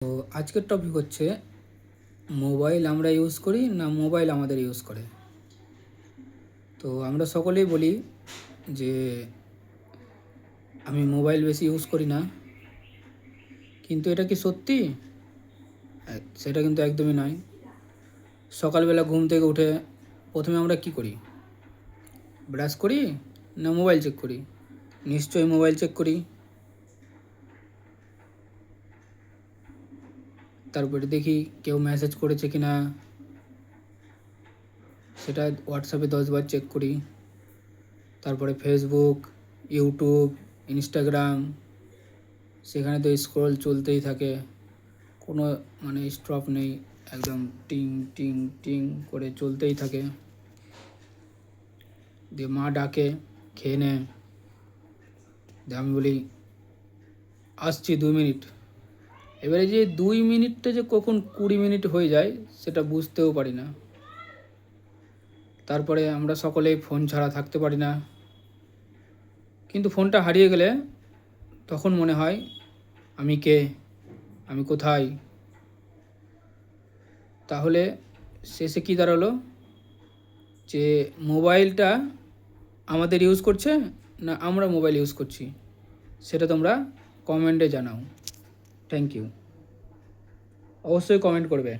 তো আজকের টপিক হচ্ছে মোবাইল আমরা ইউজ করি না মোবাইল আমাদের ইউজ করে। তো আমরা সকলেই বলি যে আমি মোবাইল বেশি ইউজ করি না, কিন্তু এটা কি সত্যি? সেটা কিন্তু একদমই নয়। সকালবেলা ঘুম থেকে উঠে প্রথমে আমরা কি করি? ব্রাশ করি না মোবাইল চেক করি? নিশ্চয়ই মোবাইল চেক করি। তারপরে দেখি কেউ মেসেজ করেছে কি না, সেটা হোয়াটসঅ্যাপে 10 বার চেক করি। তারপরে ফেসবুক, ইউটিউব, ইনস্টাগ্রাম, সেখানে তো স্ক্রল চলতেই থাকে, কোনো স্টপ নেই, একদম টিং টিং টিং করে চলতেই থাকে। দিয়ে মা ডাকে, খেয়ে নে। দিয়ে আমি বলি আসছি 2 মিনিট। এবারে যে 2 মিনিটটা যে কখন 20 মিনিট হয়ে যায় সেটা বুঝতেও পারি না। তারপরে আমরা সকলেই ফোন ছাড়া থাকতে পারি না, কিন্তু ফোনটা হারিয়ে গেলে তখন মনে হয় আমি কে, আমি কোথায়। তাহলে শেষে কী দাঁড়ালো? যে মোবাইলটা আমাদের ইউজ করছে না আমরা মোবাইল ইউজ করছি, সেটা তোমরা কমেন্টে জানাও। Thank you. অবশ্যই কমেন্ট করবে।